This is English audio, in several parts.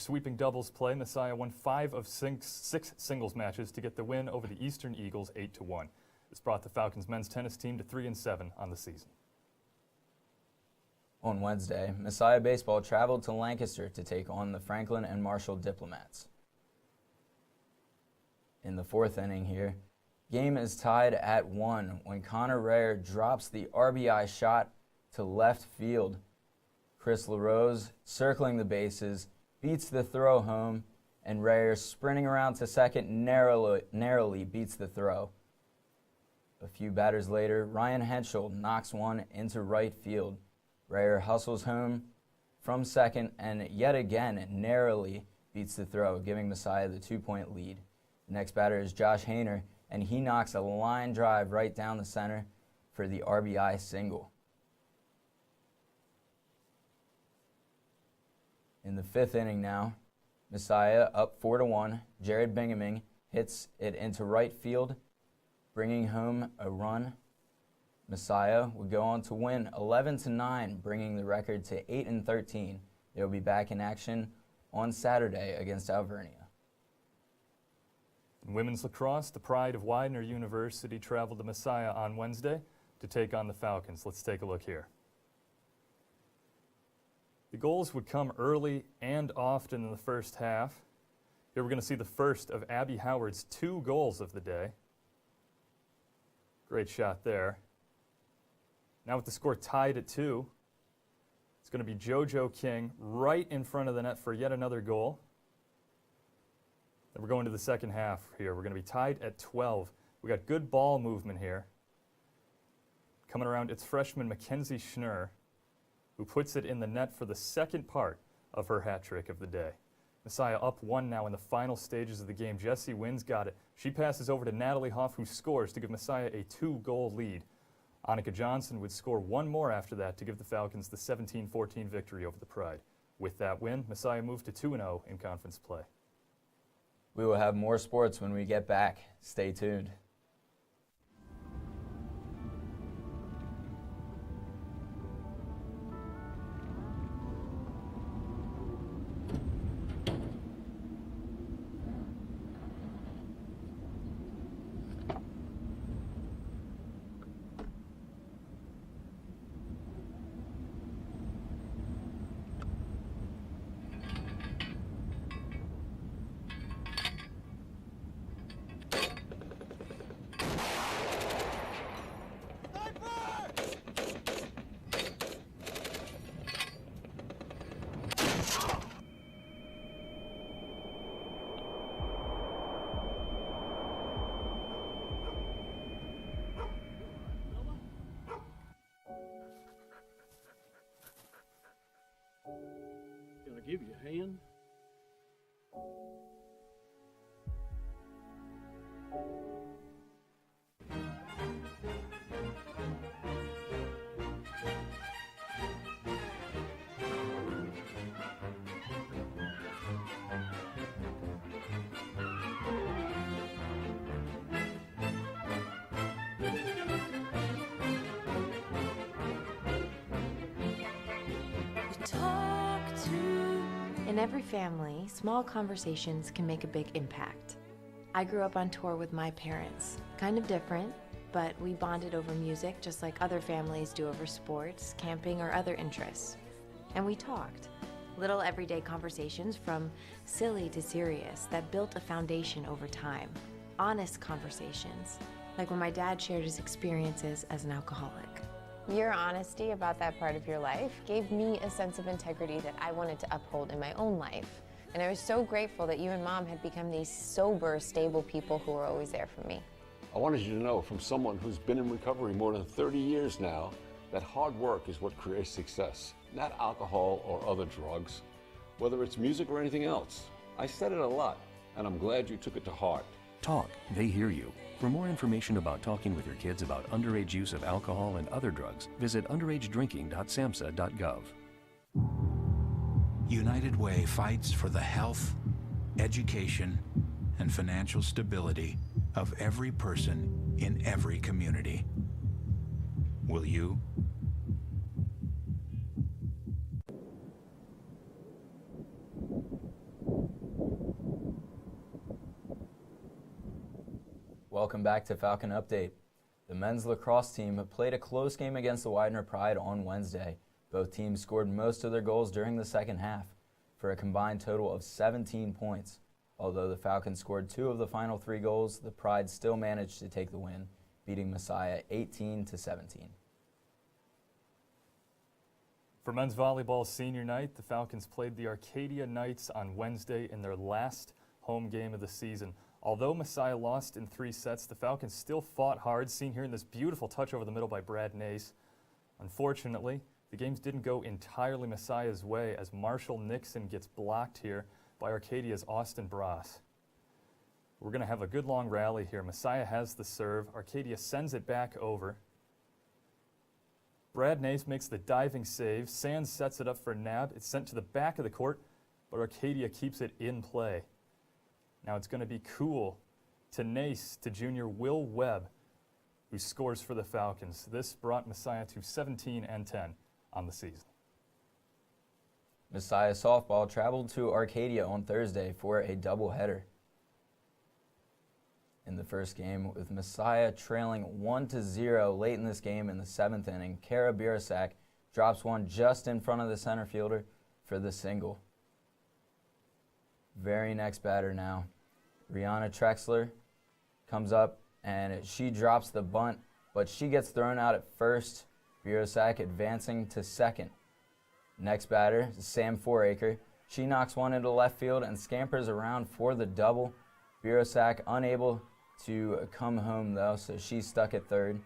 sweeping doubles play, Messiah won 5 of 6 singles matches to get the win over the Eastern Eagles 8-1. This brought the Falcons men's tennis team to 3-7 on the season. On Wednesday, Messiah Baseball traveled to Lancaster to take on the Franklin and Marshall Diplomats. In the 4th inning here, game is tied at 1 when Connor Rayer drops the RBI shot to left field. Chris LaRose, circling the bases, beats the throw home, and Rayer, sprinting around to second, narrowly beats the throw. A few batters later, Ryan Henschel knocks one into right field. Rayer hustles home from second and yet again narrowly beats the throw, giving Messiah the 2-point lead. The next batter is Josh Hayner, and he knocks a line drive right down the center for the RBI single. In the 5th inning now, Messiah up 4-1. Jared Bingaming hits it into right field, bringing home a run. Messiah would go on to win 11-9, bringing the record to 8-13. They will be back in action on Saturday against Alvernia. In women's lacrosse, the pride of Widener University traveled to Messiah on Wednesday to take on the Falcons. Let's take a look here. The goals would come early and often in the first half. Here we're going to see the first of Abby Howard's 2 goals of the day. Great shot there. Now with the score tied at 2, it's going to be JoJo King right in front of the net for yet another goal. Then we're going to the second half here. We're going to be tied at 12. We got good ball movement here. Coming around, it's freshman Mackenzie Schnurr, who puts it in the net for the second part of her hat trick of the day. Messiah up 1 now in the final stages of the game. Jessie Wynn's got it. She passes over to Natalie Hoff, who scores to give Messiah a 2-goal lead. Annika Johnson would score 1 more after that to give the Falcons the 17-14 victory over the Pride. With that win, Messiah moved to 2-0 in conference play. We will have more sports when we get back. Stay tuned. Can I give you a hand? In every family, small conversations can make a big impact. I grew up on tour with my parents. Kind of different, but we bonded over music just like other families do over sports, camping, or other interests. And we talked. Little everyday conversations from silly to serious that built a foundation over time. Honest conversations, like when my dad shared his experiences as an alcoholic. Your honesty about that part of your life gave me a sense of integrity that I wanted to uphold in my own life. And I was so grateful that you and Mom had become these sober, stable people who were always there for me. I wanted you to know from someone who's been in recovery more than 30 years now that hard work is what creates success, not alcohol or other drugs, whether it's music or anything else. I said it a lot, and I'm glad you took it to heart. Talk, they hear you. For more information about talking with your kids about underage use of alcohol and other drugs, visit underagedrinking.samhsa.gov. United Way fights for the health, education, and financial stability of every person in every community. Will you? Welcome back to Falcon Update. The men's lacrosse team played a close game against the Widener Pride on Wednesday. Both teams scored most of their goals during the second half for a combined total of 17 points. Although the Falcons scored 2 of the final 3 goals, the Pride still managed to take the win, beating Messiah 18-17. For men's volleyball senior night, the Falcons played the Arcadia Knights on Wednesday in their last home game of the season. Although Messiah lost in 3 sets, the Falcons still fought hard, seen here in this beautiful touch over the middle by Brad Nace. Unfortunately, the games didn't go entirely Messiah's way as Marshall Nixon gets blocked here by Arcadia's Austin Brass. We're going to have a good long rally here. Messiah has the serve. Arcadia sends it back over. Brad Nace makes the diving save. Sands sets it up for Nab. It's sent to the back of the court, but Arcadia keeps it in play. Now it's going to be Cool to Nace to junior Will Webb, who scores for the Falcons. This brought Messiah to 17-10 on the season. Messiah softball traveled to Arcadia on Thursday for a doubleheader. In the first game, with Messiah trailing 1-0 late in this game in the 7th inning, Kara Birasak drops one just in front of the center fielder for the single. Very next batter now. Rihanna Trexler comes up and she drops the bunt, but she gets thrown out at first. Birasak advancing to second. Next batter is Sam Foraker. She knocks one into left field and scampers around for the double. Birasak unable to come home though, so she's stuck at third.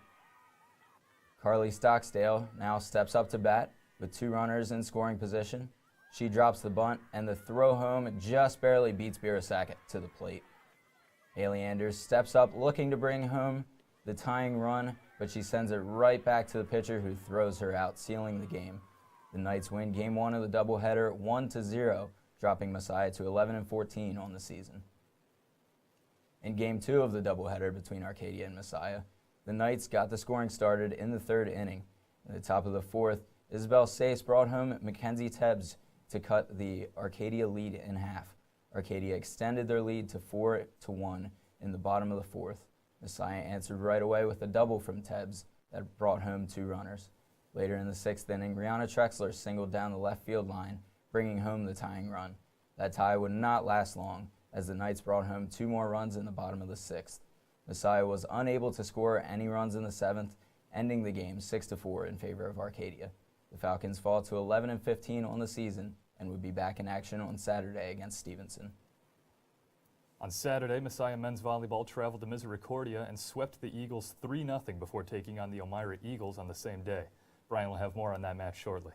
Carly Stocksdale now steps up to bat with 2 runners in scoring position. She drops the bunt and the throw home just barely beats Birasak to the plate. Haley Anders steps up looking to bring home the tying run, but she sends it right back to the pitcher who throws her out, sealing the game. The Knights win Game 1 of the doubleheader 1-0, dropping Messiah to 11-14 on the season. In Game 2 of the doubleheader between Arcadia and Messiah, the Knights got the scoring started in the 3rd inning. At the top of the 4th, Isabel Sace brought home Mackenzie Tebbs to cut the Arcadia lead in half. Arcadia extended their lead to 4-1 in the bottom of the 4th. Messiah answered right away with a double from Tebbs that brought home 2 runners. Later in the 6th inning, Rihanna Trexler singled down the left field line, bringing home the tying run. That tie would not last long, as the Knights brought home 2 more runs in the bottom of the 6th. Messiah was unable to score any runs in the 7th, ending the game 6-4 in favor of Arcadia. The Falcons fall to 11-15 on the season and would be back in action on Saturday against Stevenson. On Saturday, Messiah men's volleyball traveled to Misericordia and swept the Eagles 3-0 before taking on the Elmira Eagles on the same day. Brian will have more on that match shortly.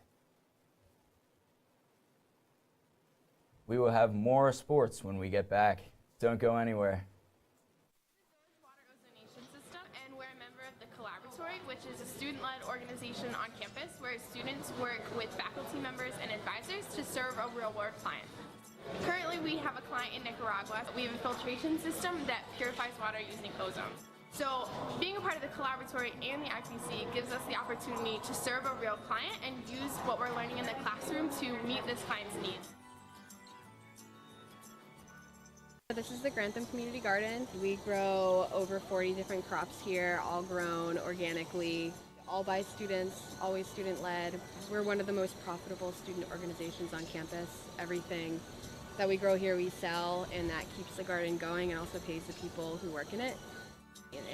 We will have more sports when we get back. Don't go anywhere. Water ozonation system, and we're a member of the Collaboratory, which is a student-led organization on campus where students work with faculty members and advisors to serve a real-world client. Currently, we have a client in Nicaragua. We have a filtration system that purifies water using ozone. So being a part of the Collaboratory and the IPC gives us the opportunity to serve a real client and use what we're learning in the classroom to meet this client's needs. This is the Grantham Community Garden. We grow over 40 different crops here, all grown organically, all by students, always student-led. We're one of the most profitable student organizations on campus. Everything that we grow here we sell, and that keeps the garden going and also pays the people who work in it.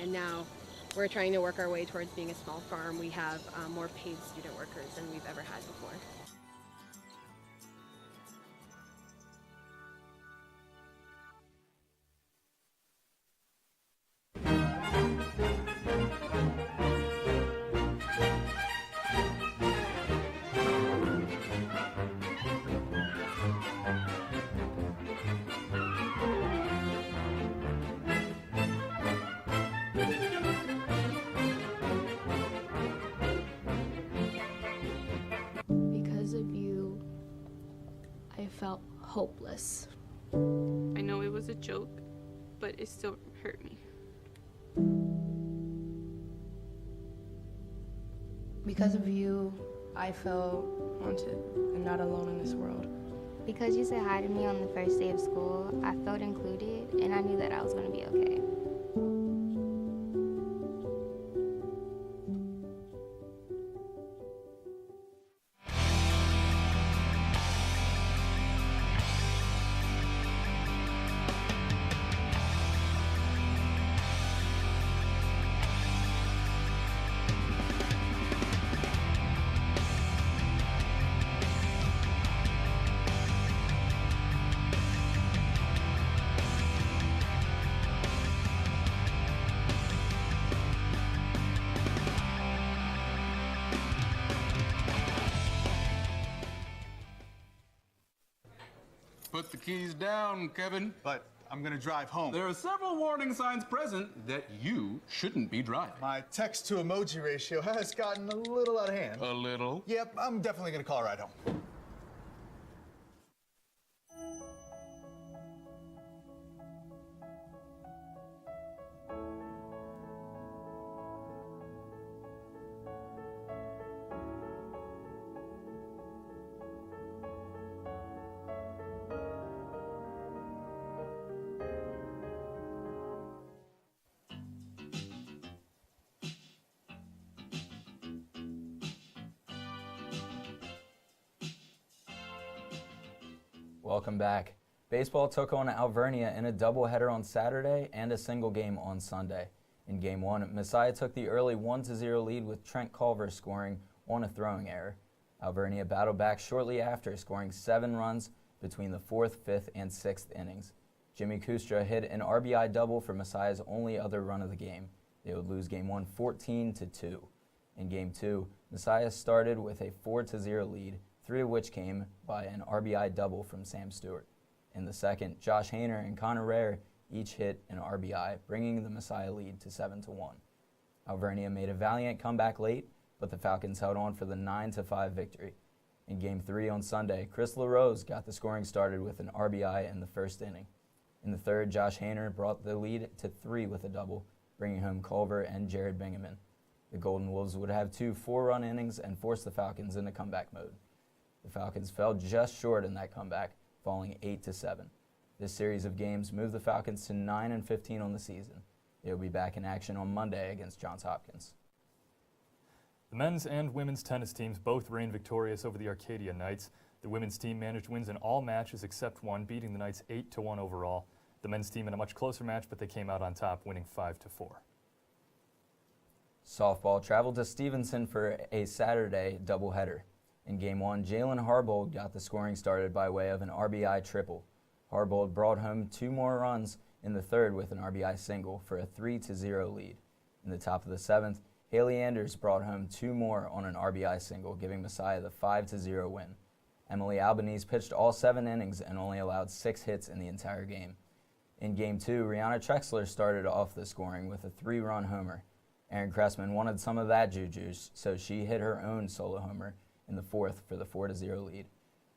And now we're trying to work our way towards being a small farm. We have more paid student workers than we've ever had before. Because of you, I felt hopeless. I know it was a joke, but it still hurt me. Because of you, I felt wanted and not alone in this world. Because you said hi to me on the first day of school, I felt included and I knew that I was going to be okay. the keys down, Kevin. But I'm gonna drive home. There are several warning signs present that you shouldn't be driving. My text to emoji ratio has gotten a little out of hand. A little? Yep, I'm definitely gonna call a ride home. Welcome back. Baseball took on Alvernia in a doubleheader on Saturday and a single game on Sunday. In Game 1, Messiah took the early 1-0 lead with Trent Culver scoring on a throwing error. Alvernia battled back shortly after, scoring 7 runs between the 4th, 5th, and 6th innings. Jimmy Kustra hit an RBI double for Messiah's only other run of the game. They would lose Game 1 14-2. In Game 2, Messiah started with a 4-0 lead, 3 of which came by an RBI double from Sam Stewart. In the second, Josh Hainer and Connor Rare each hit an RBI, bringing the Messiah lead to 7-1. Alvernia made a valiant comeback late, but the Falcons held on for the 9-5 victory. In Game 3 on Sunday, Chris LaRose got the scoring started with an RBI in the first inning. In the third, Josh Hainer brought the lead to 3 with a double, bringing home Culver and Jared Bingaman. The Golden Wolves would have 2 4-run innings and force the Falcons into comeback mode. The Falcons fell just short in that comeback, falling 8-7. This series of games moved the Falcons to 9-15 on the season. They will be back in action on Monday against Johns Hopkins. The men's and women's tennis teams both reigned victorious over the Arcadia Knights. The women's team managed wins in all matches except one, beating the Knights 8-1 overall. The men's team in a much closer match, but they came out on top, winning 5-4. Softball traveled to Stevenson for a Saturday doubleheader. In Game 1, Jalen Harbold got the scoring started by way of an RBI triple. Harbold brought home 2 more runs in the third with an RBI single for a 3-0 lead. In the top of the 7th, Haley Anders brought home 2 more on an RBI single, giving Messiah the 5-0 win. Emily Albanese pitched all 7 innings and only allowed 6 hits in the entire game. In Game 2, Rihanna Trexler started off the scoring with a 3-run homer. Erin Cressman wanted some of that juju, so she hit her own solo homer in the 4th for the 4-0 lead.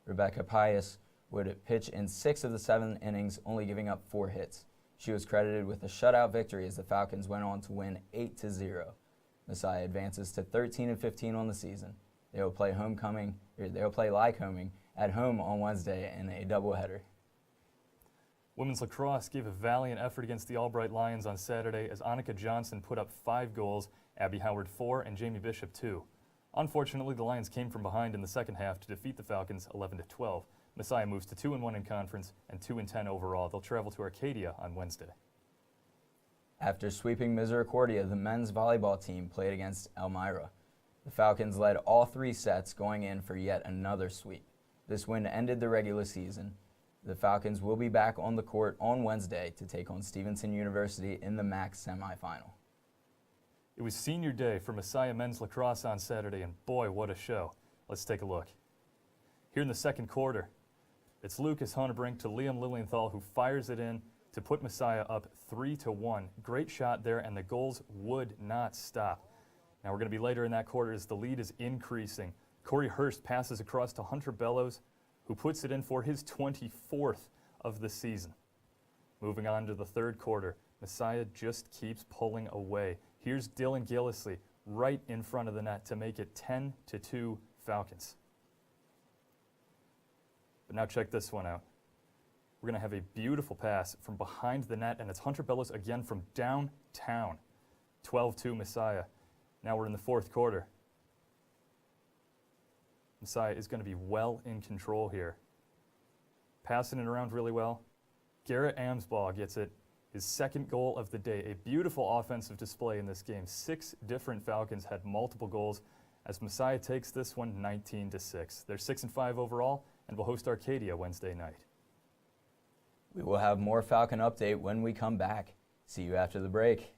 Rebecca Pius would pitch in 6 of the 7 innings, only giving up 4 hits. She was credited with a shutout victory as the Falcons went on to win 8-0. Messiah advances to 13-15 on the season. They will play Lycoming at home on Wednesday in a doubleheader. Women's lacrosse gave a valiant effort against the Albright Lions on Saturday as Annika Johnson put up 5 goals, Abby Howard 4, and Jamie Bishop 2. Unfortunately, the Lions came from behind in the second half to defeat the Falcons 11-12. Messiah moves to 2-1 in conference and 2-10 overall. They'll travel to Arcadia on Wednesday. After sweeping Misericordia, the men's volleyball team played against Elmira. The Falcons led all 3 sets, going in for yet another sweep. This win ended the regular season. The Falcons will be back on the court on Wednesday to take on Stevenson University in the MAC semifinal. It was senior day for Messiah men's lacrosse on Saturday, and boy, what a show. Let's take a look. Here in the second quarter, it's Lucas Honebrink to Liam Lilienthal who fires it in to put Messiah up 3-1. Great shot there, and the goals would not stop. Now we're going to be later in that quarter as the lead is increasing. Corey Hurst passes across to Hunter Bellows, who puts it in for his 24th of the season. Moving on to the third quarter, Messiah just keeps pulling away. Here's Dylan Gillisley right in front of the net to make it 10-2 Falcons. But now check this one out. We're going to have a beautiful pass from behind the net, and it's Hunter Bellows again from downtown. 12-2 Messiah. Now we're in the fourth quarter. Messiah is going to be well in control here. Passing it around really well. Garrett Amsbaugh gets it. His second goal of the day. A beautiful offensive display in this game. 6 different Falcons had multiple goals as Messiah takes this one 19-6. They're 6-5 overall and will host Arcadia Wednesday night. We will have more Falcon update when we come back. See you after the break.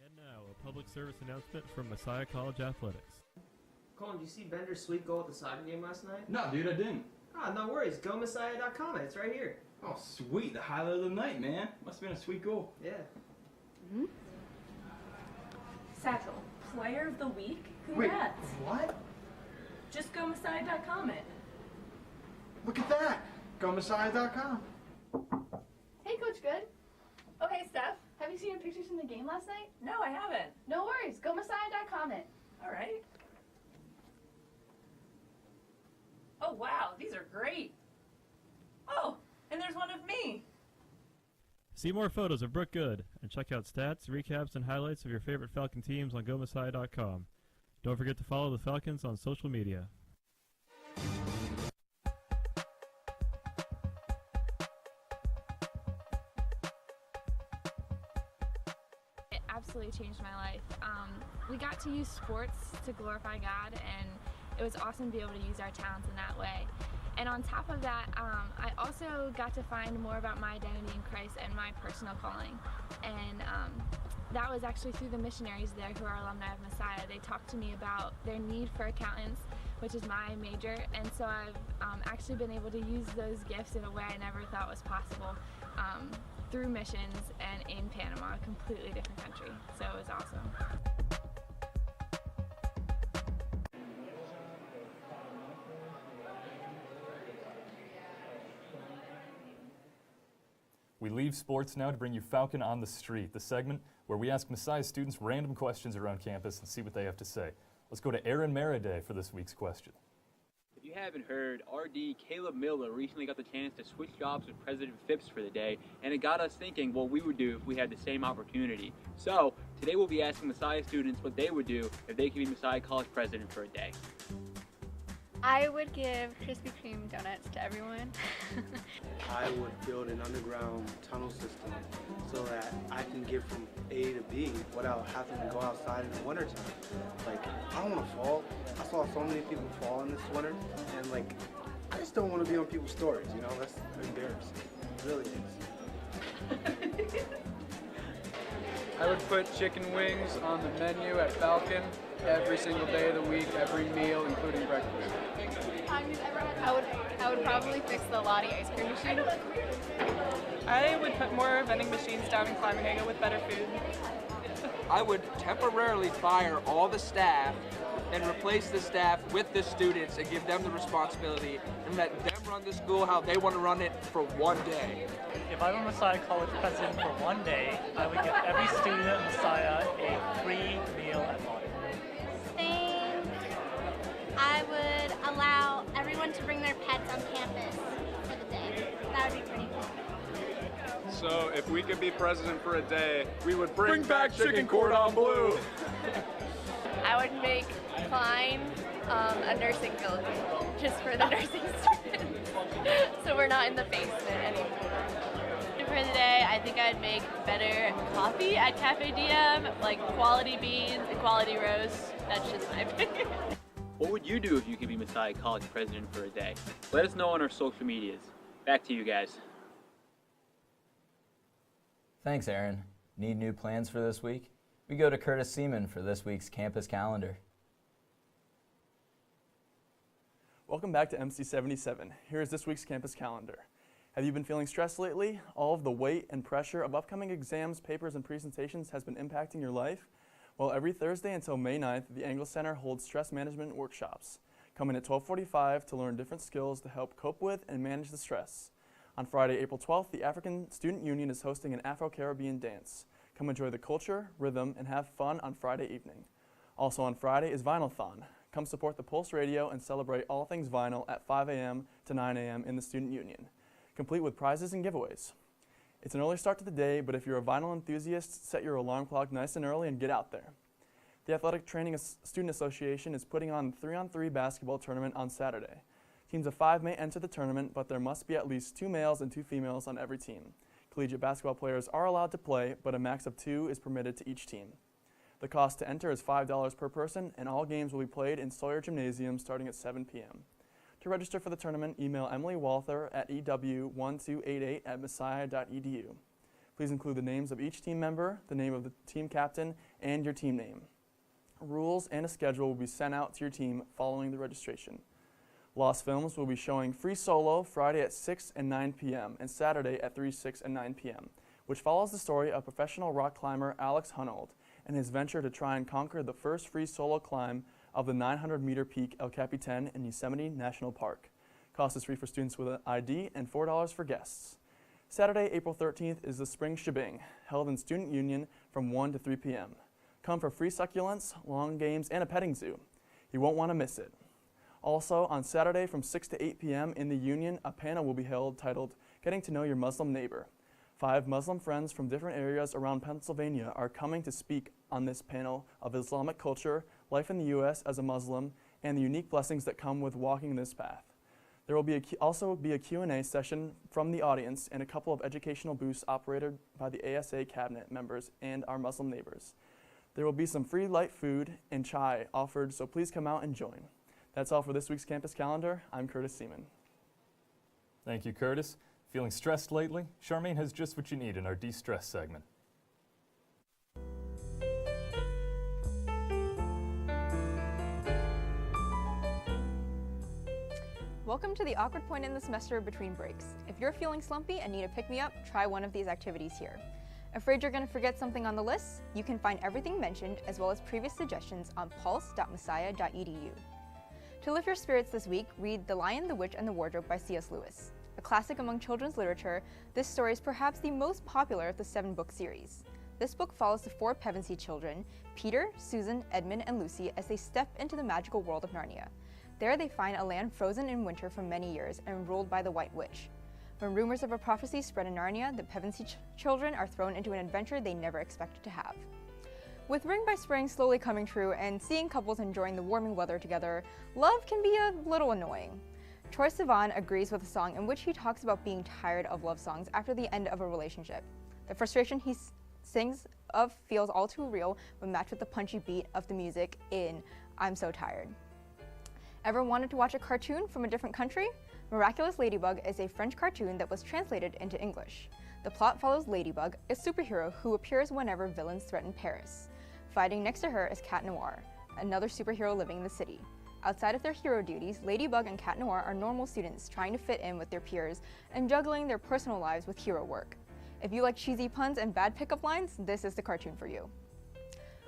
And now, a public service announcement from Messiah College Athletics. Colin, did you see Bender's sweet goal at the soccer game last night? No, dude, I didn't. Ah, no worries. GoMessiah.com. It's right here. Oh, sweet. The highlight of the night, man. Must have been a sweet goal. Yeah. Satchel, player of the week? Congrats. Wait, what? Just GoMessiah.com it. Look at that. GoMessiah.com. Hey, Coach Good. Oh, hey, Steph. Have you seen pictures from the game last night? No, I haven't. No worries. GoMessiah.com it. All right. Oh, wow. These are great. Oh, and there's one of me. See more photos of Brooke Good and check out stats, recaps, and highlights of your favorite Falcon teams on GoMessiah.com. Don't forget to follow the Falcons on social media. It absolutely changed my life. We got to use sports to glorify God, and it was awesome to be able to use our talents in that way. And on top of that, I also got to find more about my identity in Christ and my personal calling. And that was actually through the missionaries there who are alumni of Messiah. They talked to me about their need for accountants, which is my major, and so I've actually been able to use those gifts in a way I never thought was possible through missions and in Panama, a completely different country. So it was awesome. We leave sports now to bring you Falcon on the Street, the segment where we ask Messiah students random questions around campus and see what they have to say. Let's go to Aaron Maraday for this week's question. If you haven't heard, RD Caleb Miller recently got the chance to switch jobs with President Phipps for the day, and it got us thinking what we would do if we had the same opportunity. So, today we'll be asking Messiah students what they would do if they could be Messiah College president for a day. I would give Krispy Kreme donuts to everyone. I would build an underground tunnel system so that I can get from A to B without having to go outside in the wintertime. Like, I don't want to fall. I saw so many people fall in this winter, and like, I just don't want to be on people's stories, you know? That's embarrassing. It really is. I would put chicken wings on the menu at Falcon every single day of the week, every meal, including breakfast. I would probably fix the Lottie ice cream machine. I would put more vending machines down in Climahaga with better food. I would temporarily fire all the staff and replace the staff with the students and give them the responsibility and let them run the school how they want to run it for one day. If I were Messiah College president for one day, I would give every student at Messiah a free meal at lunch. I would allow everyone to bring their pets on campus for the day. That would be pretty cool. So if we could be president for a day, we would bring back chicken cordon bleu. I would make Klein a nursing building just for the nursing students. So we're not in the basement anymore. For the day, I think I'd make better coffee at Cafe Diem, like quality beans and quality roast. That's just my opinion. What would you do if you could be Messiah College president for a day? Let us know on our social medias. Back to you guys. Thanks, Aaron. Need new plans for this week? We go to Curtis Seaman for this week's campus calendar. Welcome back to MC77. Here is this week's campus calendar. Have you been feeling stressed lately? All of the weight and pressure of upcoming exams, papers, and presentations has been impacting your life? Well, every Thursday until May 9th, the Angle Center holds stress management workshops. Come in at 12:45 to learn different skills to help cope with and manage the stress. On Friday, April 12th, the African Student Union is hosting an Afro-Caribbean dance. Come enjoy the culture, rhythm, and have fun on Friday evening. Also on Friday is Vinyl-thon. Come support the Pulse Radio and celebrate all things vinyl at 5 a.m. to 9 a.m. in the Student Union, complete with prizes and giveaways. It's an early start to the day, but if you're a vinyl enthusiast, set your alarm clock nice and early and get out there. The Athletic Training Student Association is putting on a 3-on-3 basketball tournament on Saturday. Teams of 5 may enter the tournament, but there must be at least 2 males and 2 females on every team. Collegiate basketball players are allowed to play, but a max of 2 is permitted to each team. The cost to enter is $5 per person, and all games will be played in Sawyer Gymnasium starting at 7 p.m. To register for the tournament, email Emily Walther at ew1288@messiah.edu. Please include the names of each team member, the name of the team captain, and your team name. Rules and a schedule will be sent out to your team following the registration. Lost Films will be showing Free Solo Friday at 6 and 9 p.m. and Saturday at 3, 6, and 9 p.m., which follows the story of professional rock climber Alex Hunold and his venture to try and conquer the first free solo climb of the 900-meter peak El Capitan in Yosemite National Park. Cost is free for students with an ID and $4 for guests. Saturday, April 13th is the Spring Shebang, held in Student Union from 1 to 3 p.m. Come for free succulents, long games, and a petting zoo. You won't want to miss it. Also, on Saturday from 6 to 8 p.m. in the Union, a panel will be held titled Getting to Know Your Muslim Neighbor. 5 Muslim friends from different areas around Pennsylvania are coming to speak on this panel of Islamic culture, life in the U.S. as a Muslim, and the unique blessings that come with walking this path. There will also be a Q&A session from the audience and a couple of educational booths operated by the ASA cabinet members and our Muslim neighbors. There will be some free light food and chai offered, so please come out and join. That's all for this week's campus calendar. I'm Curtis Seaman. Thank you, Curtis. Feeling stressed lately? Charmaine has just what you need in our de-stress segment. Welcome to the awkward point in the semester between breaks. If you're feeling slumpy and need a pick-me-up, try one of these activities here. Afraid you're going to forget something on the list? You can find everything mentioned as well as previous suggestions on pulse.messiah.edu. To lift your spirits this week, read The Lion, the Witch, and the Wardrobe by C.S. Lewis. A classic among children's literature, this story is perhaps the most popular of the 7-book series. This book follows the 4 Pevensey children, Peter, Susan, Edmund, and Lucy, as they step into the magical world of Narnia. There they find a land frozen in winter for many years and ruled by the White Witch. When rumors of a prophecy spread in Narnia, the Pevensey children are thrown into an adventure they never expected to have. With Ring by Spring slowly coming true and seeing couples enjoying the warming weather together, love can be a little annoying. Troye Sivan agrees with a song in which he talks about being tired of love songs after the end of a relationship. The frustration he sings of feels all too real when matched with the punchy beat of the music in I'm So Tired. Ever wanted to watch a cartoon from a different country? Miraculous Ladybug is a French cartoon that was translated into English. The plot follows Ladybug, a superhero who appears whenever villains threaten Paris. Fighting next to her is Cat Noir, another superhero living in the city. Outside of their hero duties, Ladybug and Cat Noir are normal students trying to fit in with their peers and juggling their personal lives with hero work. If you like cheesy puns and bad pickup lines, this is the cartoon for you.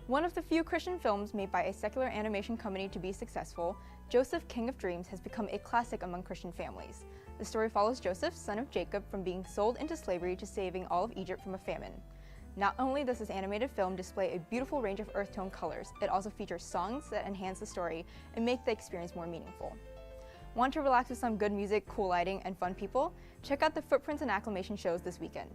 One of the few Christian films made by a secular animation company to be successful, Joseph, King of Dreams has become a classic among Christian families. The story follows Joseph, son of Jacob, from being sold into slavery to saving all of Egypt from a famine. Not only does this animated film display a beautiful range of earth tone colors, it also features songs that enhance the story and make the experience more meaningful. Want to relax with some good music, cool lighting, and fun people? Check out the Footprints and Acclamation shows this weekend.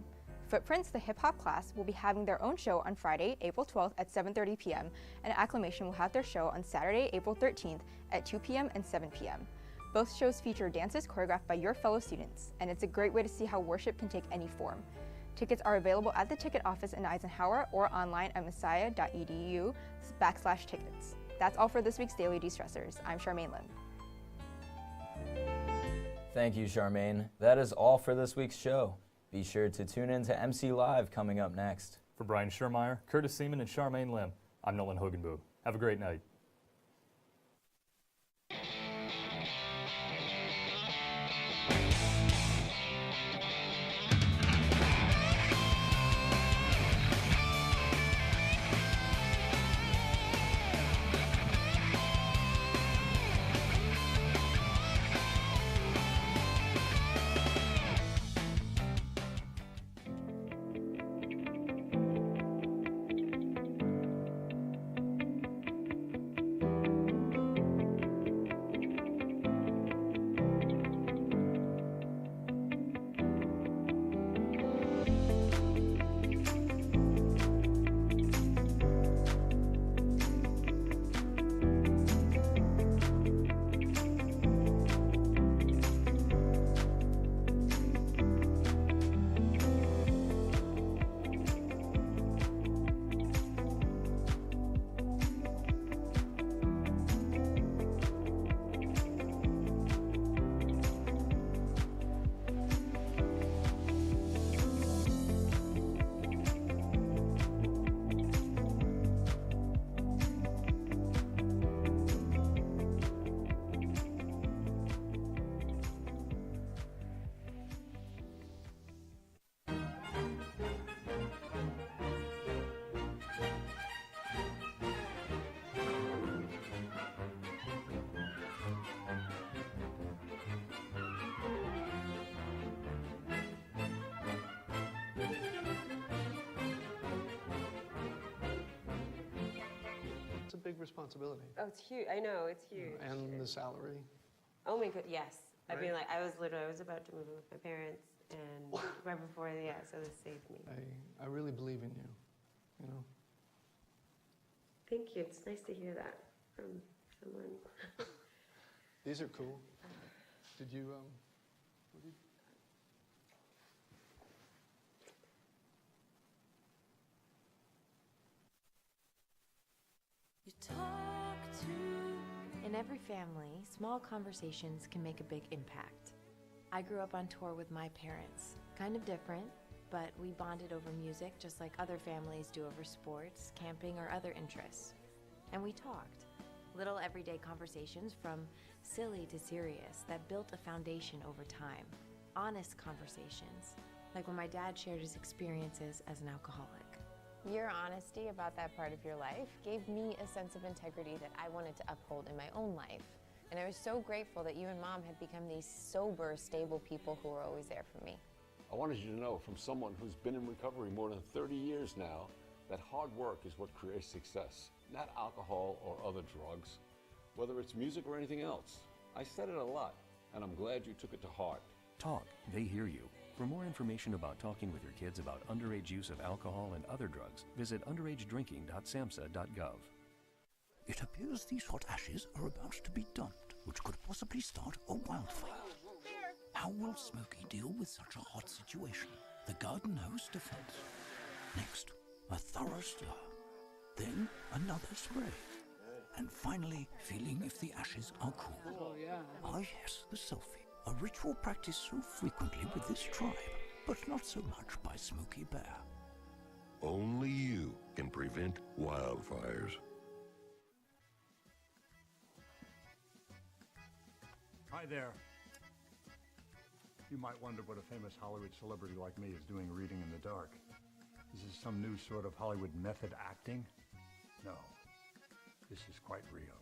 Footprints, the hip-hop class, will be having their own show on Friday, April 12th at 7:30 p.m., and Acclamation will have their show on Saturday, April 13th at 2 p.m. and 7 p.m. Both shows feature dances choreographed by your fellow students, and it's a great way to see how worship can take any form. Tickets are available at the ticket office in Eisenhower or online at messiah.edu/tickets. That's all for this week's Daily De-Stressors. I'm Charmaine Lim. Thank you, Charmaine. That is all for this week's show. Be sure to tune in to MC Live coming up next. For Brian Schirmeyer, Curtis Seaman, and Charmaine Lim, I'm Nolan Hogenboog. Have a great night. big responsibility. Oh, it's huge. I know, it's huge. And the salary. Oh my god, yes. I mean, Right. like, I was about to move in with my parents, and right before, so this saved me. I really believe in you, you know. Thank you. It's nice to hear that from someone. These are cool. Did you, what did In every family, small conversations can make a big impact. I grew up on tour with my parents. Kind of different, but we bonded over music just like other families do over sports, camping, or other interests. And we talked. Little everyday conversations from silly to serious that built a foundation over time. Honest conversations, like when my dad shared his experiences as an alcoholic. Your honesty about that part of your life gave me a sense of integrity that I wanted to uphold in my own life. And I was so grateful that you and Mom had become these sober, stable people who were always there for me. I wanted you to know from someone who's been in recovery more than 30 years now that hard work is what creates success, not alcohol or other drugs, whether it's music or anything else. I said it a lot, and I'm glad you took it to heart. Talk, they hear you. For more information about talking with your kids about underage use of alcohol and other drugs, visit underagedrinking.samhsa.gov. It appears these hot ashes are about to be dumped, which could possibly start a wildfire. How will Smokey deal with such a hot situation? The garden hose defense. Next, a thorough stir. Then another spray. And finally, feeling if the ashes are cool. Oh, yeah. Ah, yes, the selfie. A ritual practiced so frequently with this tribe, but not so much by Smokey Bear. Only you can prevent wildfires. Hi there. You might wonder what a famous Hollywood celebrity like me is doing reading in the dark. Is this some new sort of Hollywood method acting? No. This is quite real.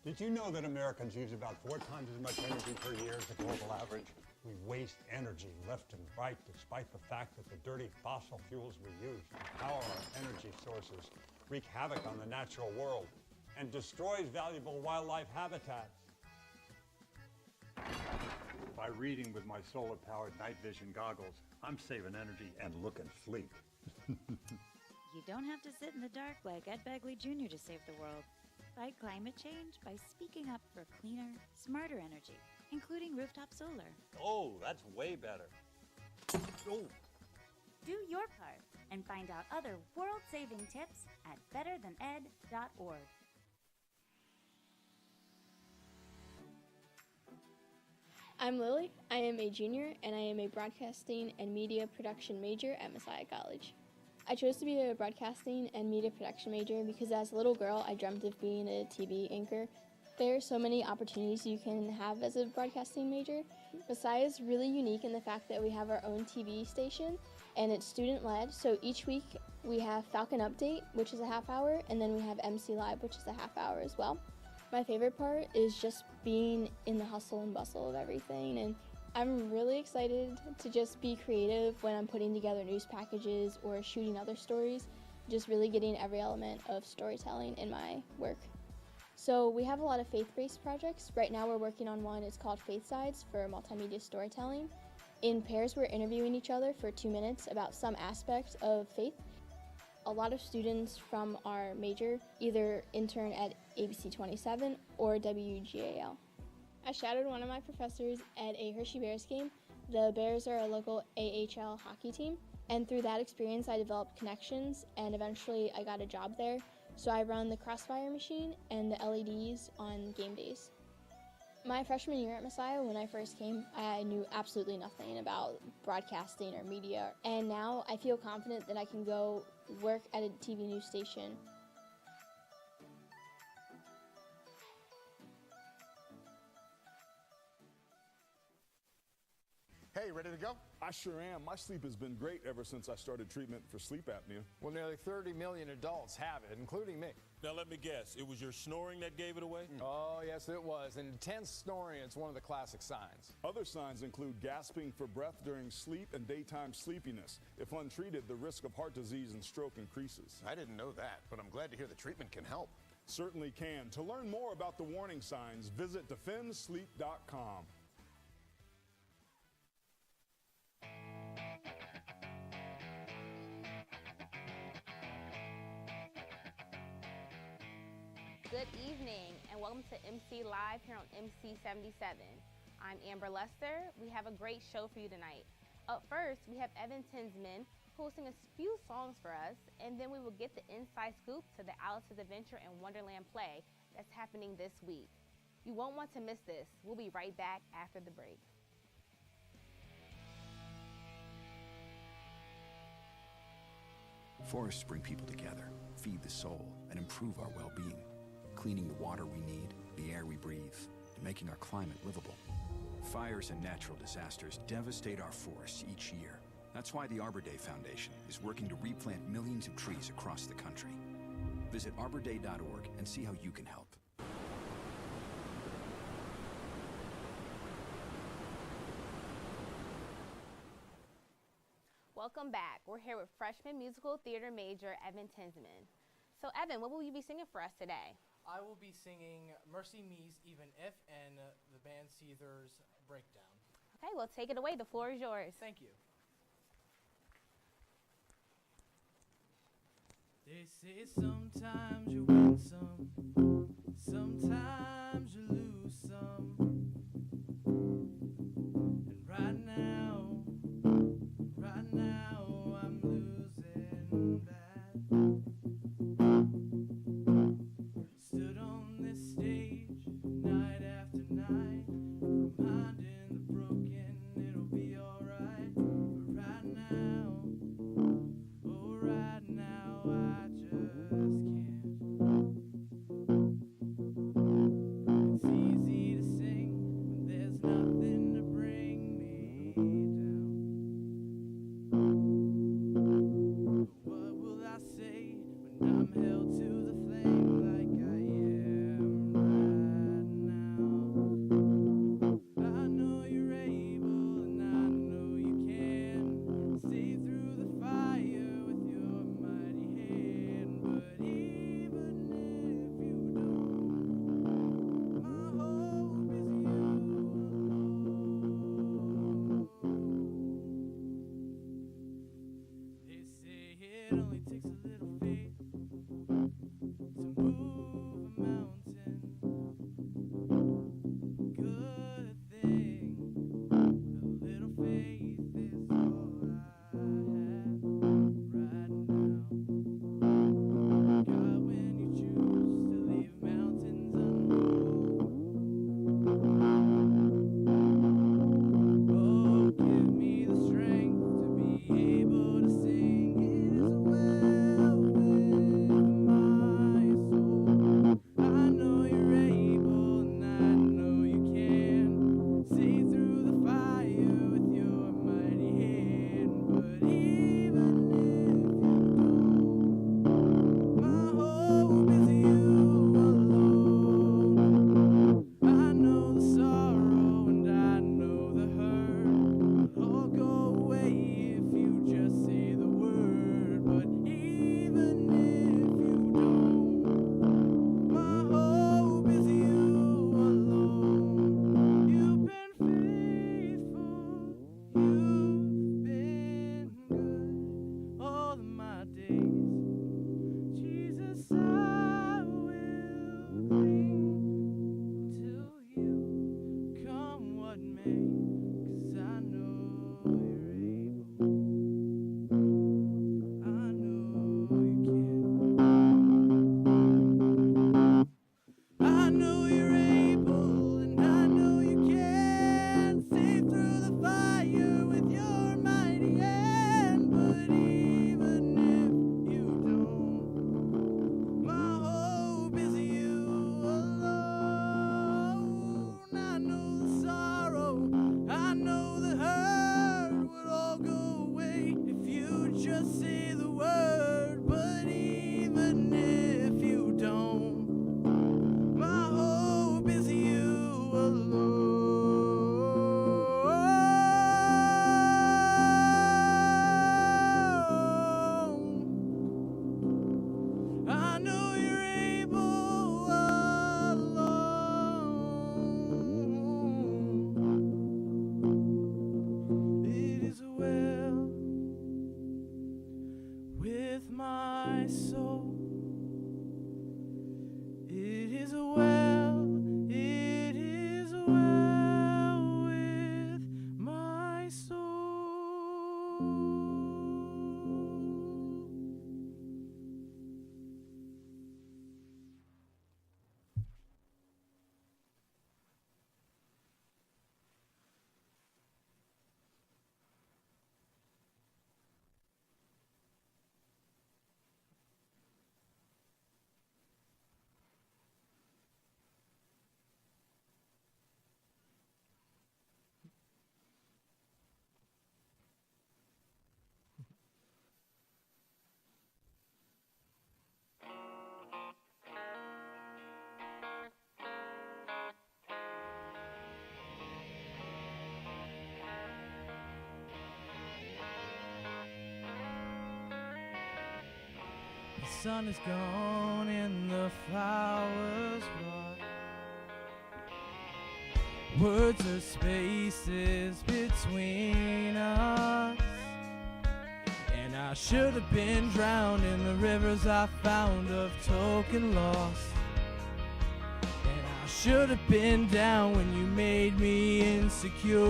Did you know that Americans use about 4 times as much energy per year as the global average? We waste energy left and right despite the fact that the dirty fossil fuels we use to power our energy sources wreak havoc on the natural world and destroys valuable wildlife habitats. By reading with my solar-powered night vision goggles, I'm saving energy and looking sleek. You don't have to sit in the dark like Ed Begley Jr. to save the world. Fight climate change by speaking up for cleaner, smarter energy, including rooftop solar. Oh, that's way better. Oh. Do your part and find out other world-saving tips at betterthaned.org. I'm Lily. I am a junior, and I am a broadcasting and media production major at Messiah College. I chose to be a broadcasting and media production major because as a little girl, I dreamt of being a TV anchor. There are so many opportunities you can have as a broadcasting major. Messiah is really unique in the fact that we have our own TV station, and it's student-led. So each week we have Falcon Update, which is a half hour, and then we have MC Live, which is a half hour as well. My favorite part is just being in the hustle and bustle of everything, and I'm really excited to just be creative when I'm putting together news packages or shooting other stories, just really getting every element of storytelling in my work. So we have a lot of faith-based projects. Right now we're working on one, it's called Faith Sides for multimedia storytelling. In pairs we're interviewing each other for 2 minutes about some aspect of faith. A lot of students from our major either intern at ABC77 or WGAL. I shadowed one of my professors at a Hershey Bears game. The Bears are a local AHL hockey team, and through that experience I developed connections, and eventually I got a job there. So I run the Crossfire machine and the LEDs on game days. My freshman year at Messiah, when I first came, I knew absolutely nothing about broadcasting or media, and now I feel confident that I can go work at a TV news station. Hey, ready to go? I sure am. My sleep has been great ever since I started treatment for sleep apnea. Well, nearly 30 million adults have it, including me. Now, let me guess. It was your snoring that gave it away? Oh, yes, it was. Intense snoring is one of the classic signs. Other signs include gasping for breath during sleep and daytime sleepiness. If untreated, the risk of heart disease and stroke increases. I didn't know that, but I'm glad to hear the treatment can help. Certainly can. To learn more about the warning signs, visit defendsleep.com. Good evening and welcome to MC Live here on MC77. I'm Amber Lester. We have a great show for you tonight. Up first, we have Evan Tinsman who will sing a few songs for us, and then we will get the inside scoop to the Alice's Adventure in Wonderland play that's happening this week. You won't want to miss this. We'll be right back after the break. Forests bring people together, feed the soul, and improve our well-being, cleaning the water we need, the air we breathe, and making our climate livable. Fires and natural disasters devastate our forests each year. That's why the Arbor Day Foundation is working to replant millions of trees across the country. Visit arborday.org and see how you can help. Welcome back. We're here with freshman musical theater major Evan Tinsman. So Evan, what will you be singing for us today? I will be singing Mercy Me's Even If and the band Seether's Breakdown. Okay, well take it away. The floor is yours. Thank you. They say sometimes you win some, sometimes you lose some. And right now I'm losing that. Stood on this stage night after night, reminding the broken it'll be alright. But right now, oh right now I just can't. It's easy to sing when there's nothing to bring me down. But what will I say when I'm held to the flame like I am right now? I know you're able and I know you can see through the fire with your mighty hand. But even if you don't, my hope is you alone. They say it only takes a little faith to move a mountain. Good thing, a little faith is all I have right now. God, when you choose to leave mountains unmoved, oh, give me the strength to be able to sing. It is well with my soul. I know you're able and I know you can see through the fire with your mighty hand. But even if you don't, my hope is you alone. I know the sorrow and I know the hurt will all go away if you just say the word. But even if you don't, my hope is you alone. You've been faithful, you've been good all of my days. Jesus, I will cling to you, come what may, 'cause I know you're able. I know you can. I know you're able and I know you can see through the fire with your mighty hand. But even if you don't, my hope is you alone. I know the sorrow, I know the hurt would all go away if you just say the word. But even if you don't, my hope is you alone. I know you're able my soul. It is well, it is well with my soul. The sun is gone and the flowers rot. Words are spaces between us. And I should have been drowned in the rivers I found of token loss. And I should have been down when you made me insecure.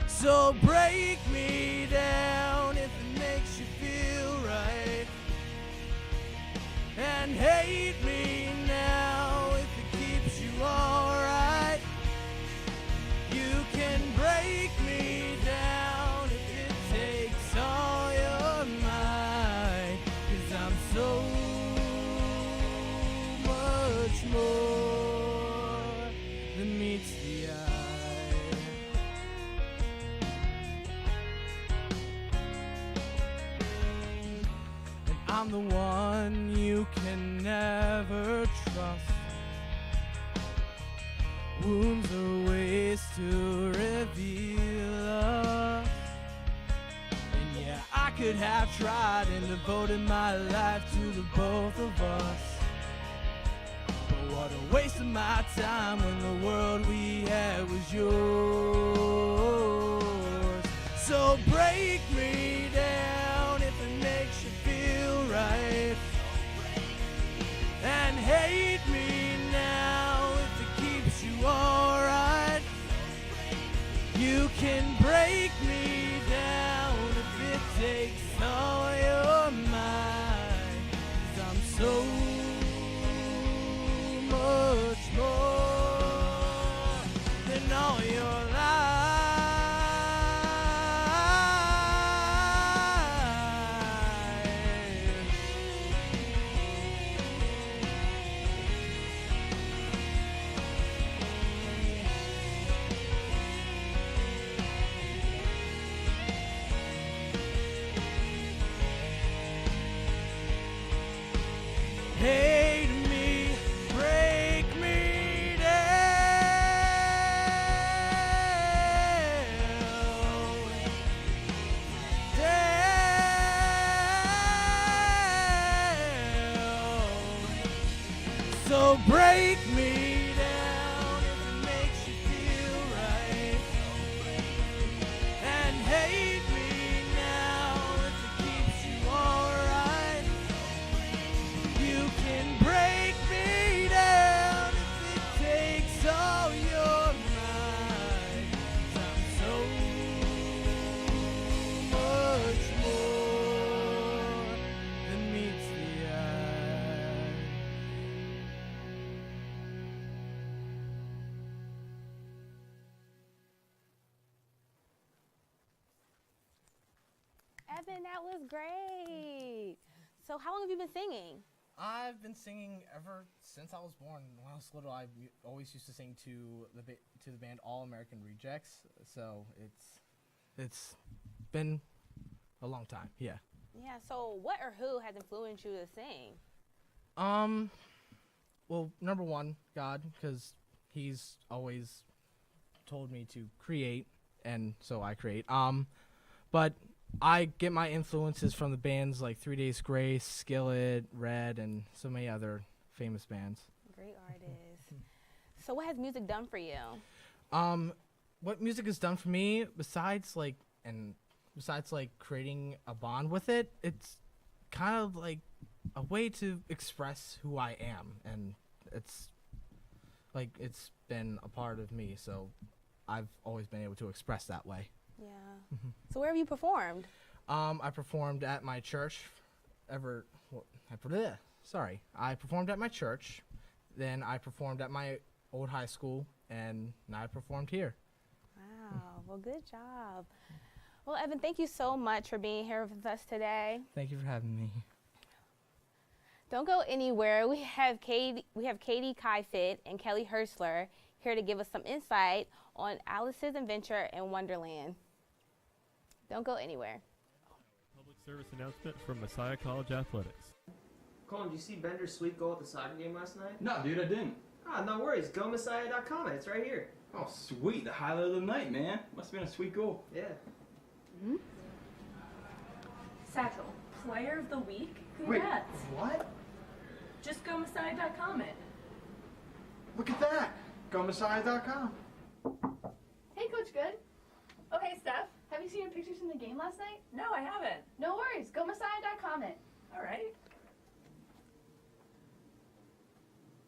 So break me down if it makes you feel right, and hate me now if it keeps you alright. You can break me down if it takes all your might, 'cause I'm so much more than meets the eye. I'm the one you can never trust. Wounds are ways to reveal us. And yeah, I could have tried and devoted my life to the both of us. But what a waste of my time when the world we had was yours. So break me down if it makes you feel right, and hate me now if it keeps you alright. You can break me down if it takes all your mind, 'cause I'm so much more than all your life. Hate me, break me down, down. So break me down if it makes you feel right, and hate me now if it keeps you alright. You can break me down if it takes all your might, 'cause I'm so much more than meets the eye. Evan, that was great. So how long have you been singing? I've been singing ever since I was born. When I was little, I always used to sing to the band All American Rejects. So it's been a long time. Yeah. Yeah, so what or who has influenced you to sing? Well, number one, God, because He's always told me to create, and so I create. But I get my influences from the bands like 3 Days Grace, Skillet, Red, and so many other famous bands. Great artists. So what has music done for you? What music has done for me, besides like, and besides like creating a bond with it, it's kind of like a way to express who I am, and it's been a part of me, so I've always been able to express that way. Yeah. So where have you performed? I performed at my church. I performed at my church, then I performed at my old high school, and now I performed here. Wow. Well, good job. Well, Evan, thank you so much for being here with us today. Thank you for having me. Don't go anywhere. We have Katie Kaifit and Kelly Hertzler here to give us some insight on Alice's adventure in Wonderland. Don't go anywhere. Public service announcement from Messiah College Athletics. Colin, did you see Bender's sweet goal at the soccer game last night? No, dude, I didn't. Ah, no worries. Go Messiah.com. It's right here. Oh, sweet. The highlight of the night, man. Must have been a sweet goal. Yeah. Satchel, player of the week? Congrats. Wait, what? Just go Messiah.com it. Look at that. GoMessiah.com. Hey, Coach Good. Okay, Steph, have you seen pictures from the game last night? No, I haven't. No worries. Go Messiah.com it. All right.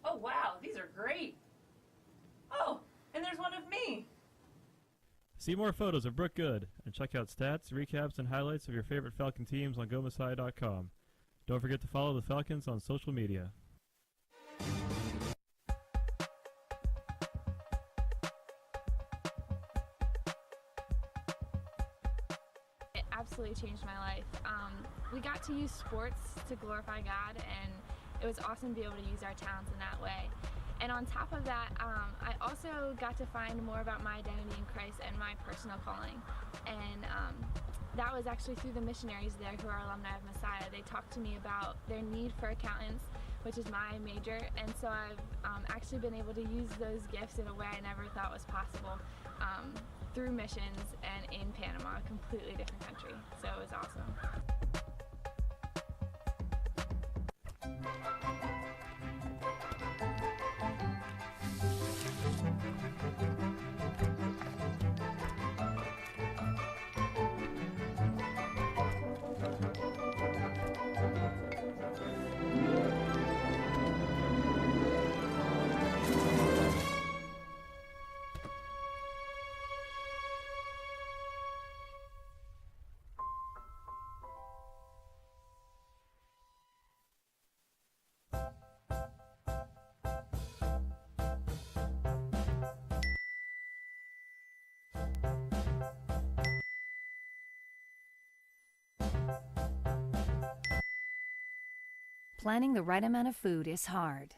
Oh, wow. These are great. Oh, and there's one of me. See more photos of Brooke Good and check out stats, recaps, and highlights of your favorite Falcon teams on GoMessiah.com. Don't forget to follow the Falcons on social media. It absolutely changed my life. We got to use sports to glorify God, and it was awesome to be able to use our talents in that way. And on top of that, I also got to find more about my identity in Christ and my personal calling. And that was actually through the missionaries there who are alumni of Messiah. They talked to me about their need for accountants, which is my major. And so I've actually been able to use those gifts in a way I never thought was possible through missions and in Panama, a completely different country. So it was awesome. Planning the right amount of food is hard.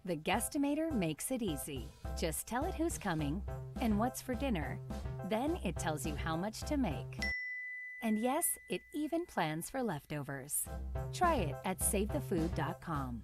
The Guestimator makes it easy. Just tell it who's coming and what's for dinner. Then it tells you how much to make. And yes, it even plans for leftovers. Try it at SaveTheFood.com.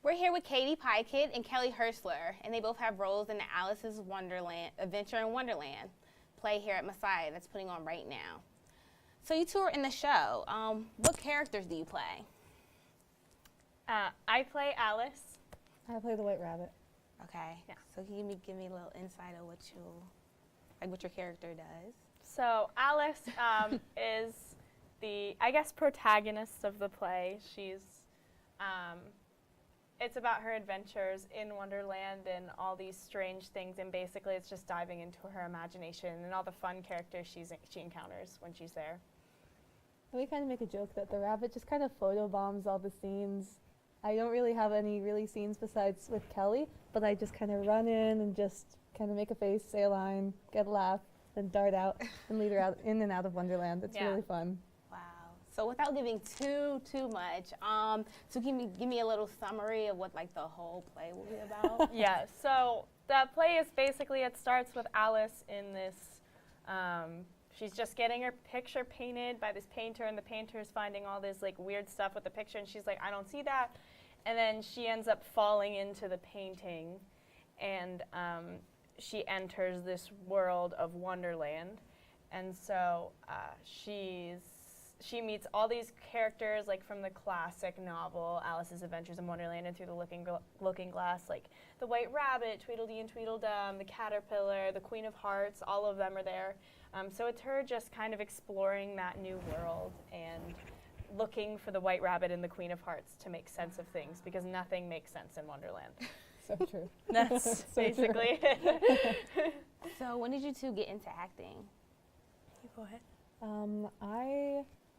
We're here with Katie Pykett and Kelly Hertzler, and they both have roles in the Alice's Wonderland Adventure in Wonderland play here at Messiah that's putting on right now. So you two are in the show. What characters do you play? I play Alice. I play the White Rabbit. Okay. Yeah. So can you give me a little insight of what your character does? So Alice is the, I guess, protagonist of the play. She's, it's about her adventures in Wonderland and all these strange things, and basically it's just diving into her imagination and all the fun characters she encounters when she's there. And we kind of make a joke that the rabbit just kind of photobombs all the scenes. I don't really have any really scenes besides with Kelly, but I just kind of run in and just kind of make a face, say a line, get a laugh, then dart out and lead her out in and out of Wonderland. It's really fun. So without giving too much, so give me a little summary of what like the whole play will be about. Yeah, so the play is basically, it starts with Alice in this, she's just getting her picture painted by this painter, and the painter is finding all this like weird stuff with the picture, and she's like, I don't see that. And then she ends up falling into the painting, and she enters this world of Wonderland, and so she meets all these characters like from the classic novel Alice's Adventures in Wonderland and Through the Looking Glass, like the White Rabbit, Tweedledee and Tweedledum, the Caterpillar, the Queen of Hearts, all of them are there. So it's her just kind of exploring that new world and looking for the White Rabbit and the Queen of Hearts to make sense of things, because nothing makes sense in Wonderland. So true. That's So basically true. it. So when did you two get into acting? You go ahead.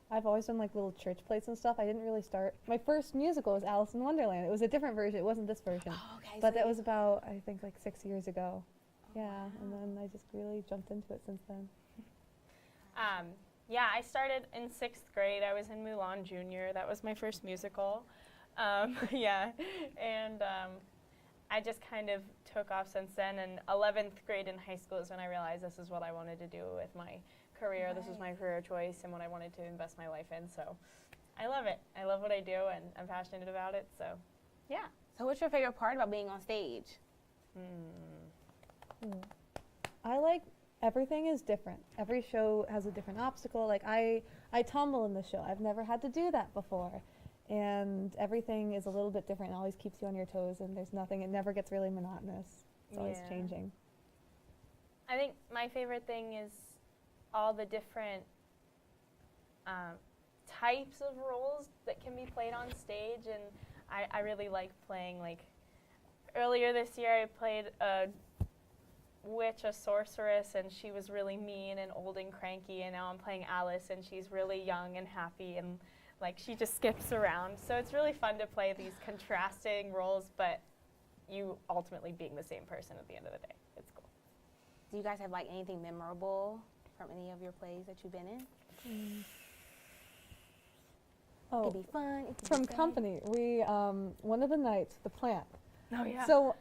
I've always done like little church plays and stuff. I didn't really start. My first musical was Alice in Wonderland. It was a different version. It wasn't this version. Oh, okay. But so that was about, I think, like 6 years ago. Yeah, and then I just really jumped into it since then. Yeah, I started in 6th grade. I was in Moulin Junior. That was my first musical. Yeah, and I just kind of took off since then. And 11th grade in high school is when I realized this is what I wanted to do with my career. This was my career choice and what I wanted to invest my life in. So I love it. I love what I do, and I'm passionate about it. So, yeah. So what's your favorite part about being on stage? I like everything is different. Every show has a different obstacle. Like I tumble in the show. I've never had to do that before. And everything is a little bit different. It always keeps you on your toes, and there's nothing, it never gets really monotonous. It's always changing. I think my favorite thing is all the different types of roles that can be played on stage, and I really like playing, like, earlier this year I played a witch, a sorceress, and she was really mean and old and cranky, and now I'm playing Alice, and she's really young and happy, and like she just skips around. So it's really fun to play these contrasting roles, but you ultimately being the same person at the end of the day. It's cool. Do you guys have like anything memorable from any of your plays that you've been in? Oh, it could be fun. It could from be sad. company, we one of the nights, the plant. Oh yeah. So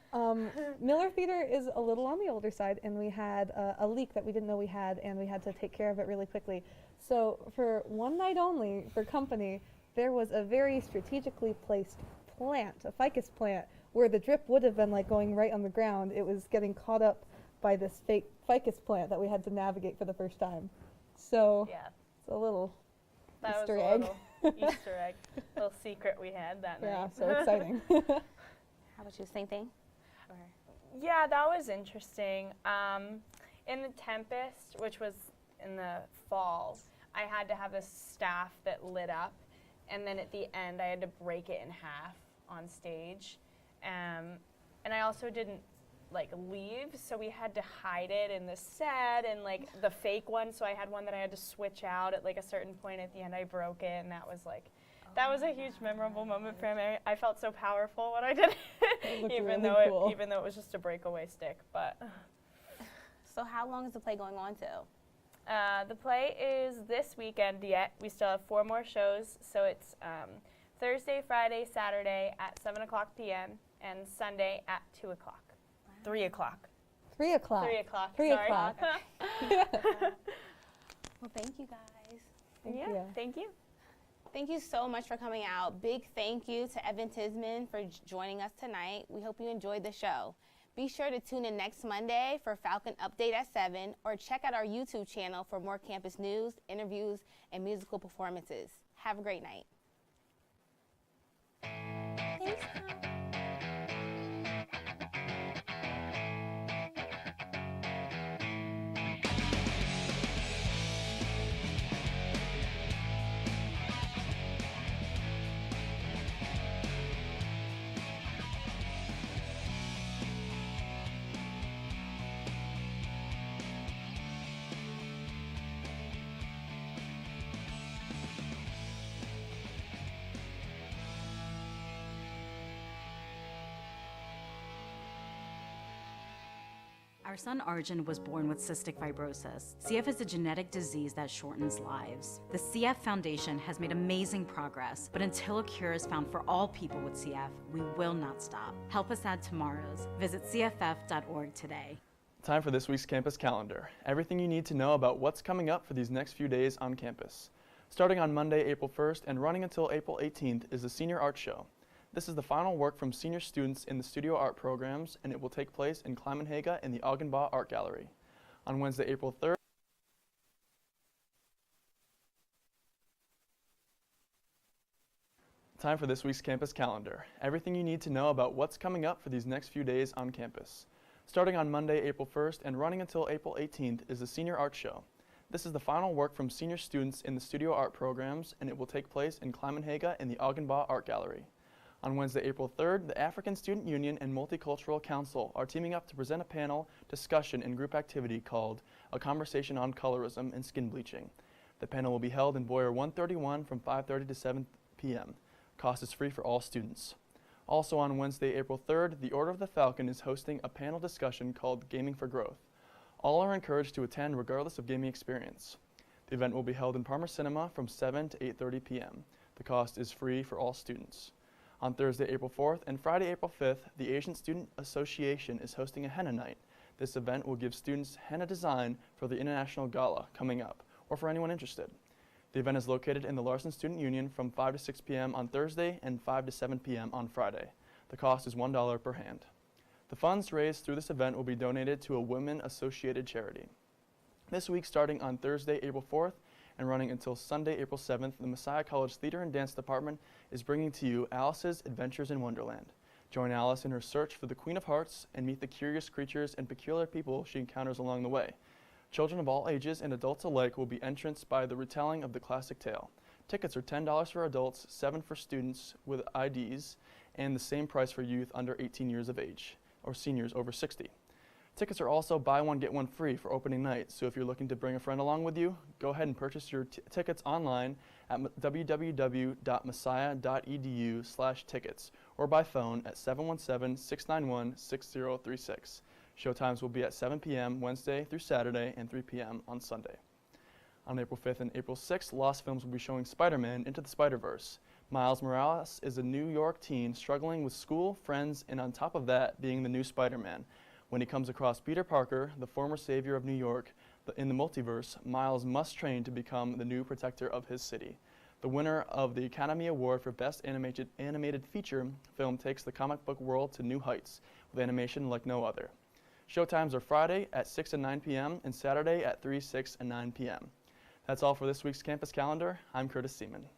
Miller Theater is a little on the older side, and we had a leak that we didn't know we had, and we had to take care of it really quickly. So for one night only, for company, there was a very strategically placed plant, a ficus plant, where the drip would have been like going right on the ground. It was getting caught up by this fake ficus plant that we had to navigate for the first time. So yeah, it's a little that Easter was egg. a little Easter egg, little secret we had that night. Yeah, so exciting. How about you? Same thing? Or? Yeah, that was interesting. In the Tempest, which was in the fall, I had to have this staff that lit up, and then at the end I had to break it in half on stage. And I also didn't like leave, so we had to hide it in the set and like the fake one, so I had one that I had to switch out at like a certain point. At the end I broke it, and that was like, that was a huge memorable moment for me. I felt so powerful when I did it, even though it was just a breakaway stick. But so how long is the play going on till? The play is this weekend yet. We still have 4 more shows, so it's Thursday, Friday, Saturday at 7 o'clock p.m. and Sunday at 2 o'clock. 3 o'clock. 3 o'clock. 3 o'clock. 3 sorry. o'clock. Well, thank you guys. Thank yeah, you. thank you. Thank you so much for coming out. Big thank you to Evan Tisman for joining us tonight. We hope you enjoyed the show. Be sure to tune in next Monday for Falcon Update at 7, or check out our YouTube channel for more campus news, interviews, and musical performances. Have a great night. Thanks, Tom. Our son Arjun was born with cystic fibrosis. CF is a genetic disease that shortens lives. The CF Foundation has made amazing progress, but until a cure is found for all people with CF, we will not stop. Help us add tomorrows. Visit cff.org today. Time for this week's campus calendar. Everything you need to know about what's coming up for these next few days on campus. Starting on Monday, April 1st and running until April 18th is the Senior Art Show. This is the final work from senior students in the studio art programs, and it will take place in Kleimenhaga in the Augenbaugh Art Gallery. On Wednesday, April 3rd, time for this week's campus calendar. Everything you need to know about what's coming up for these next few days on campus. Starting on Monday, April 1st and running until April 18th is the Senior Art Show. This is the final work from senior students in the studio art programs, and it will take place in Kleimenhaga in the Augenbaugh Art Gallery. On Wednesday, April 3rd, the African Student Union and Multicultural Council are teaming up to present a panel discussion and group activity called A Conversation on Colorism and Skin Bleaching. The panel will be held in Boyer 131 from 5:30 to 7 p.m. Cost is free for all students. Also on Wednesday, April 3rd, the Order of the Falcon is hosting a panel discussion called Gaming for Growth. All are encouraged to attend regardless of gaming experience. The event will be held in Parmer Cinema from 7 to 8:30 p.m. The cost is free for all students. On Thursday, April 4th and Friday, April 5th, the Asian Student Association is hosting a henna night. This event will give students henna design for the International Gala coming up, or for anyone interested. The event is located in the Larson Student Union from 5 to 6 p.m. on Thursday and 5 to 7 p.m. on Friday. The cost is $1 per hand. The funds raised through this event will be donated to a women-associated charity. This week, starting on Thursday, April 4th, and running until Sunday, April 7th, the Messiah College Theater and Dance Department is bringing to you Alice's Adventures in Wonderland. Join Alice in her search for the Queen of Hearts and meet the curious creatures and peculiar people she encounters along the way. Children of all ages and adults alike will be entranced by the retelling of the classic tale. Tickets are $10 for adults, $7 for students with IDs, and the same price for youth under 18 years of age, or seniors over 60. Tickets are also buy one, get one free for opening night, so if you're looking to bring a friend along with you, go ahead and purchase your tickets online at www.messiah.edu/tickets or by phone at 717-691-6036. Showtimes will be at 7 p.m. Wednesday through Saturday and 3 p.m. on Sunday. On April 5th and April 6th, Lost Films will be showing Spider-Man Into the Spider-Verse. Miles Morales is a New York teen struggling with school, friends, and on top of that, being the new Spider-Man. When he comes across Peter Parker, the former savior of New York, in the multiverse, Miles must train to become the new protector of his city. The winner of the Academy Award for Best Animated Feature film takes the comic book world to new heights, with animation like no other. Showtimes are Friday at 6 and 9 p.m. and Saturday at 3, 6, and 9 p.m. That's all for this week's campus calendar. I'm Curtis Seaman.